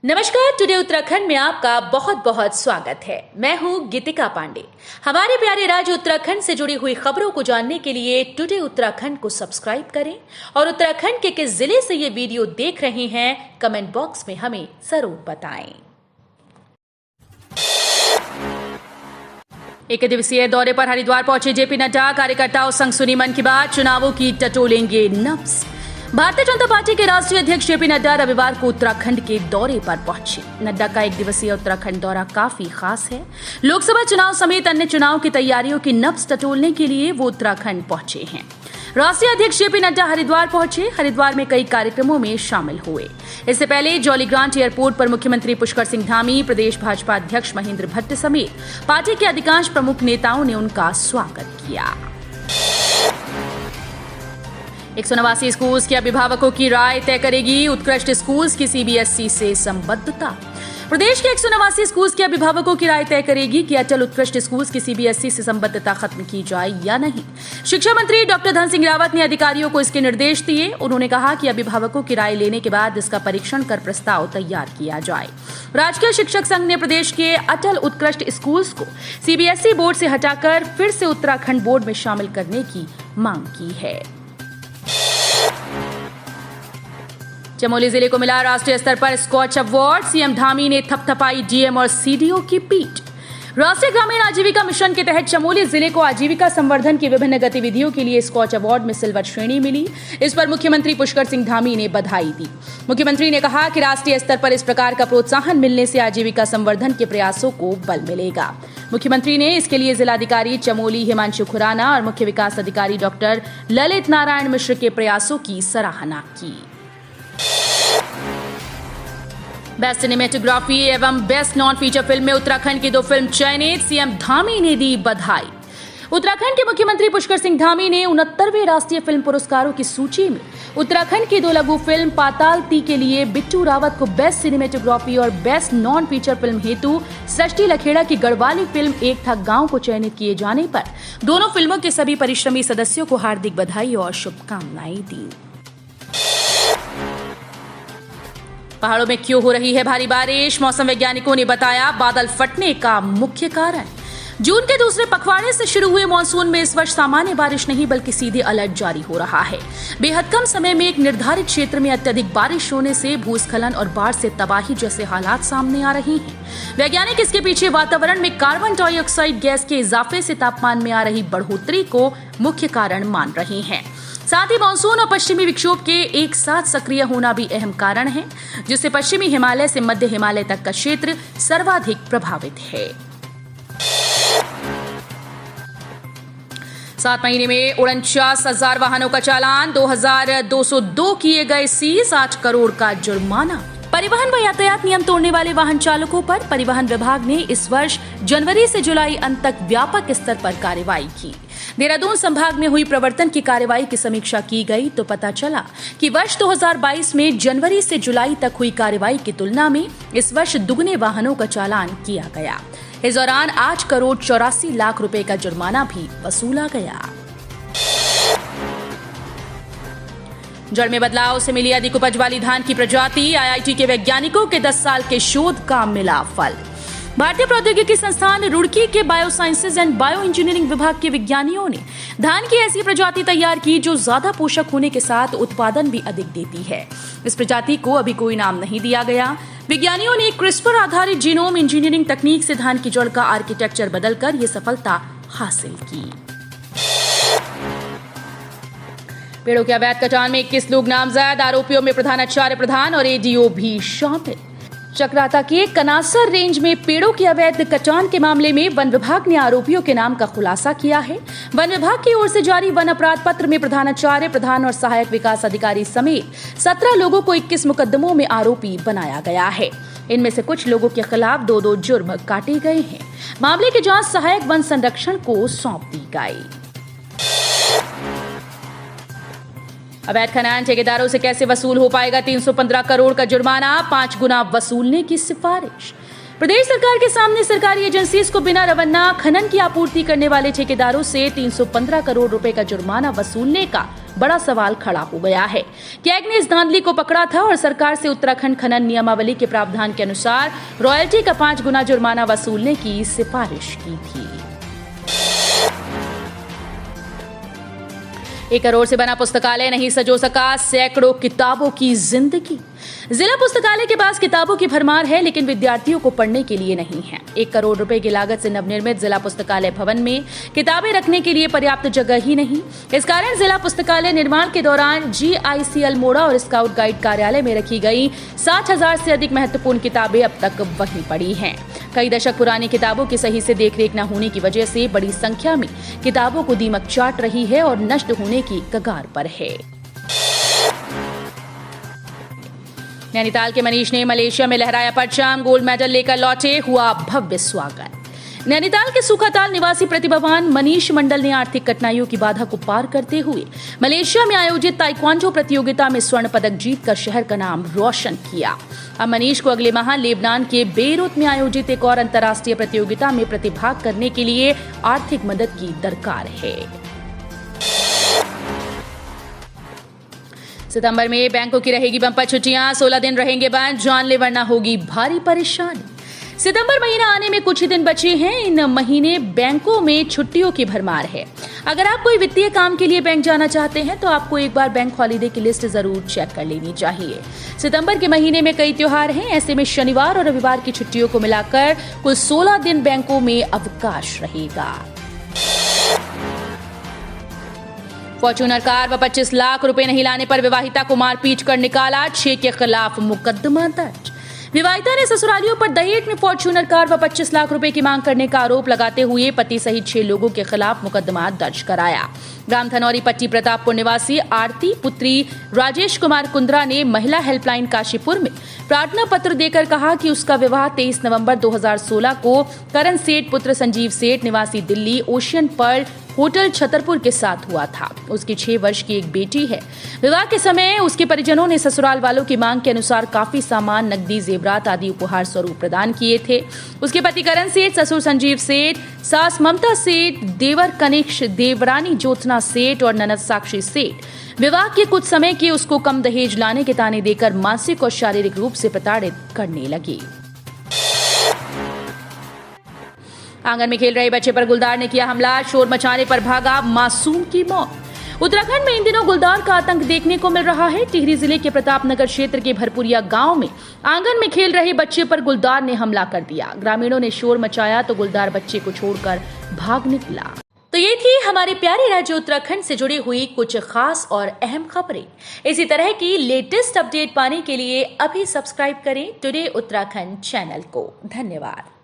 नमस्कार। टुडे उत्तराखंड में आपका बहुत बहुत स्वागत है। मैं हूं गीतिका पांडे। हमारे प्यारे राज्य उत्तराखंड से जुड़ी हुई खबरों को जानने के लिए टुडे उत्तराखंड को सब्सक्राइब करें और उत्तराखंड के किस जिले से ये वीडियो देख रहे हैं कमेंट बॉक्स में हमें जरूर बताएं। एक दिवसीय दौरे पर हरिद्वार पहुंचे जेपी नड्डा। कार्यकर्ताओं संग सुनी मन की बात, चुनावों की टटोलेंगे नब्ज। भारतीय जनता पार्टी के राष्ट्रीय अध्यक्ष जेपी नड्डा रविवार को उत्तराखंड के दौरे पर पहुंचे। नड्डा का एक दिवसीय उत्तराखंड दौरा काफी खास है। लोकसभा चुनाव समेत अन्य चुनाव की तैयारियों की नब्ज टटोलने के लिए वो उत्तराखंड पहुंचे हैं। राष्ट्रीय अध्यक्ष जेपी नड्डा हरिद्वार पहुंचे। हरिद्वार में कई कार्यक्रमों में शामिल हुए। इससे पहले जॉलीग्रांट एयरपोर्ट पर मुख्यमंत्री पुष्कर सिंह धामी, प्रदेश भाजपा अध्यक्ष महेंद्र भट्ट समेत पार्टी के अधिकांश प्रमुख नेताओं ने उनका स्वागत किया। 189 स्कूल्स के अभिभावकों की राय तय करेगी उत्कृष्ट स्कूल्स की सीबीएसई से संबद्धता। प्रदेश के 189 स्कूल्स के अभिभावकों की राय तय करेगी कि अटल उत्कृष्ट स्कूल्स की सीबीएसई से संबद्धता खत्म की जाए या नहीं। शिक्षा मंत्री डॉक्टर धन सिंह रावत ने अधिकारियों को इसके निर्देश दिए। उन्होंने कहा कि अभिभावकों की राय लेने के बाद इसका परीक्षण कर प्रस्ताव तैयार किया जाए। राजकीय शिक्षक संघ ने प्रदेश के अटल उत्कृष्ट स्कूल्स को सीबीएसई बोर्ड से हटाकर फिर से उत्तराखंड बोर्ड में शामिल करने की मांग की है। चमोली जिले को मिला राष्ट्रीय स्तर पर स्कॉच अवार्ड। सीएम धामी ने थपथपाई डीएम और सीडीओ की पीठ। राष्ट्रीय ग्रामीण आजीविका मिशन के तहत चमोली जिले को आजीविका संवर्धन की विभिन्न गतिविधियों के लिए स्कॉच अवार्ड में सिल्वर श्रेणी मिली। इस पर मुख्यमंत्री पुष्कर सिंह धामी ने बधाई दी। मुख्यमंत्री ने कहा कि राष्ट्रीय स्तर पर इस प्रकार का प्रोत्साहन मिलने से आजीविका संवर्धन के प्रयासों को बल मिलेगा। मुख्यमंत्री ने इसके लिए जिलाधिकारी चमोली हिमांशु खुराना और मुख्य विकास अधिकारी डॉक्टर ललित नारायण मिश्र के प्रयासों की सराहना की। बेस्ट सिनेमेटोग्राफी एवं बेस्ट नॉन फीचर फिल्म में उत्तराखंड की 2 फिल्म चयनित। सीएम धामी ने दी बधाई। उत्तराखंड के मुख्यमंत्री पुष्कर सिंह धामी ने 69वें राष्ट्रीय फिल्म पुरस्कारों की सूची में उत्तराखंड की 2 लघु फिल्म पाताल ती के लिए बिट्टू रावत को बेस्ट सिनेमेटोग्राफी और बेस्ट नॉन फीचर फिल्म हेतु सृष्टि लखेड़ा की गढ़वाली फिल्म एक था गांव को चयनित किए जाने पर दोनों फिल्मों के सभी परिश्रमी सदस्यों को हार्दिक बधाई और शुभकामनाएं दी। पहाड़ों में क्यों हो रही है भारी बारिश? मौसम वैज्ञानिकों ने बताया बादल फटने का मुख्य कारण। जून के दूसरे पखवाड़े से शुरू हुए मानसून में इस वर्ष सामान्य बारिश नहीं बल्कि सीधे अलर्ट जारी हो रहा है। बेहद कम समय में एक निर्धारित क्षेत्र में अत्यधिक बारिश होने से भूस्खलन और बाढ़ से तबाही जैसे हालात सामने आ रहे हैं। वैज्ञानिक इसके पीछे वातावरण में कार्बन डाइऑक्साइड गैस के इजाफे से तापमान में आ रही बढ़ोतरी को मुख्य कारण मान रहे हैं। साथ ही मानसून और पश्चिमी विक्षोभ के एक साथ सक्रिय होना भी अहम कारण है, जिससे पश्चिमी हिमालय से मध्य हिमालय तक का क्षेत्र सर्वाधिक प्रभावित है। 7 महीने में 49,000 वाहनों का चालान, 2,202 किए गए सीज, 8 करोड़ का जुर्माना। परिवहन व यातायात नियम तोड़ने वाले वाहन चालकों पर परिवहन विभाग ने इस वर्ष जनवरी से जुलाई अंत तक व्यापक स्तर पर कार्रवाई की। देहरादून संभाग में हुई प्रवर्तन की कार्रवाई की समीक्षा की गई तो पता चला कि वर्ष 2022 में जनवरी से जुलाई तक हुई कार्रवाई की तुलना में इस वर्ष दुगने वाहनों का चालान किया गया। इस दौरान 8 करोड़ 84 लाख रुपए का जुर्माना भी वसूला गया। जड़ में बदलाव से मिली अधिक उपज वाली धान की प्रजाति। आईआईटी के वैज्ञानिकों के 10 साल के शोध का मिला फल। भारतीय प्रौद्योगिकी संस्थान रुड़की के बायोसाइंसेज एंड बायो इंजीनियरिंग विभाग के विज्ञानियों ने धान की ऐसी प्रजाति तैयार की जो ज्यादा पोषक होने के साथ उत्पादन भी अधिक देती है। इस प्रजाति को अभी कोई नाम नहीं दिया गया। विज्ञानियों ने क्रिस्पर आधारित जीनोम इंजीनियरिंग तकनीक से धान की जड़ का आर्किटेक्चर बदलकर ये सफलता हासिल की। पेड़ों के अवैध कटान में 21 लोग नामजद। आरोपियों में प्रधानाचार्य प्रधान और एडीओ भी शामिल। चक्राता के कनासर रेंज में पेड़ों की अवैध कटान के मामले में वन विभाग ने आरोपियों के नाम का खुलासा किया है। वन विभाग की ओर से जारी वन अपराध पत्र में प्रधानाचार्य प्रधान और सहायक विकास अधिकारी समेत 17 लोगों को 21 मुकदमों में आरोपी बनाया गया है। इनमें से कुछ लोगों के खिलाफ 2-2 जुर्म काटे गए हैं। मामले की जांच सहायक वन संरक्षण को सौंप दी गई। अवैध खनन ठेकेदारों से कैसे वसूल हो पाएगा 315 करोड़ का जुर्माना? 5 गुना वसूलने की सिफारिश। प्रदेश सरकार के सामने सरकारी एजेंसीज को बिना रवन्ना खनन की आपूर्ति करने वाले ठेकेदारों से 315 करोड़ रुपए का जुर्माना वसूलने का बड़ा सवाल खड़ा हो गया है। कैग ने इस धांधली को पकड़ा था और सरकार से उत्तराखंड खनन नियमावली के प्रावधान के अनुसार रॉयल्टी का 5 गुना जुर्माना वसूलने की सिफारिश की थी। 1 करोड़ से बना पुस्तकालय नहीं सजो सका सैकड़ों किताबों की जिंदगी। जिला पुस्तकालय के पास किताबों की भरमार है, लेकिन विद्यार्थियों को पढ़ने के लिए नहीं है। 1 करोड़ रुपए की लागत से नवनिर्मित जिला पुस्तकालय भवन में किताबें रखने के लिए पर्याप्त जगह ही नहीं। इस कारण जिला पुस्तकालय निर्माण के दौरान GIC अल्मोड़ा और स्काउट गाइड कार्यालय में रखी गई 60,000 से अधिक महत्वपूर्ण किताबें अब तक वहीं पड़ी हैं। कई दशक पुरानी किताबों की सही से देखरेख न होने की वजह से बड़ी संख्या में किताबों को दीमक चाट रही है और नष्ट होने की कगार पर है। नैनीताल के मनीष ने मलेशिया में लहराया परचम, गोल्ड मेडल लेकर लौटे, हुआ भव्य स्वागत। नैनीताल के सूखाताल निवासी प्रतिभावान मनीष मंडल ने आर्थिक कठिनाइयों की बाधा को पार करते हुए मलेशिया में आयोजित ताइक्वांडो प्रतियोगिता में स्वर्ण पदक जीतकर शहर का नाम रोशन किया। अब मनीष को अगले माह लेबनान के बेरूत में आयोजित एक और अंतर्राष्ट्रीय प्रतियोगिता में प्रतिभाग करने के लिए आर्थिक मदद की दरकार है। सितंबर में बैंकों की रहेगी बंपर छुट्टियां, 16 दिन रहेंगे बंद, जानलेवा न होगी भारी परेशानी। सितंबर महीना आने में कुछ ही दिन बचे हैं। इन महीने बैंकों में छुट्टियों की भरमार है। अगर आप कोई वित्तीय काम के लिए बैंक जाना चाहते हैं तो आपको एक बार बैंक हॉलिडे की लिस्ट जरूर चेक कर लेनी चाहिए। सितंबर के महीने में कई त्योहार हैं, ऐसे में शनिवार और रविवार की छुट्टियों को मिलाकर कुल 16 दिन बैंकों में अवकाश रहेगा। फॉर्च्यूनर कार व 25 लाख रुपए नहीं लाने पर विवाहिता को मारपीट कर निकाला, 6 के खिलाफ मुकदमा दर्ज। विवाहिता ने ससुरालियों पर दहेज में फॉर्च्यूनर कार व 25 लाख रुपए की मांग करने का आरोप लगाते हुए पति सहित 6 लोगों के खिलाफ मुकदमा दर्ज कराया। ग्राम धनौरी पट्टी प्रतापपुर निवासी आरती पुत्री राजेश कुमार कुंद्रा ने महिला हेल्पलाइन काशीपुर में प्रार्थना पत्र देकर कहा कि उसका विवाह 23 नवंबर 2016 को करण सेठ पुत्र संजीव सेठ निवासी Delhi ocean pearl hotel Chhatarpur के साथ हुआ था। उसकी 6 वर्ष की एक बेटी है। विवाह के समय उसके परिजनों ने ससुराल वालों की मांग के अनुसार काफी सामान, नकदी, जेवरात आदि उपहार स्वरूप प्रदान किए थे। उसके पति करण सेठ, ससुर संजीव सेठ, सास ममता सेठ, देवर कनिक्ष, देवरानी ज्योत्सना सेठ और ननद साक्षी सेठ विवाह के कुछ समय के उसको कम दहेज लाने के ताने देकर मानसिक और शारीरिक रूप से प्रताड़ित करने लगी। आंगन में खेल रहे बच्चे पर गुलदार ने किया हमला, शोर मचाने पर भागा मासूम की मौत। उत्तराखंड में इन दिनों गुलदार का आतंक देखने को मिल रहा है। टिहरी जिले के प्रतापनगर क्षेत्र के भरपुरिया गांव में आंगन में खेल रहे बच्चे पर गुलदार ने हमला कर दिया। ग्रामीणों ने शोर मचाया तो गुलदार बच्चे को छोड़कर भाग निकला। तो ये थी हमारे प्यारे राज्य उत्तराखंड से जुड़ी हुई कुछ खास और अहम खबरें। इसी तरह की लेटेस्ट अपडेट पाने के लिए अभी सब्सक्राइब करें टुडे उत्तराखंड चैनल को। धन्यवाद।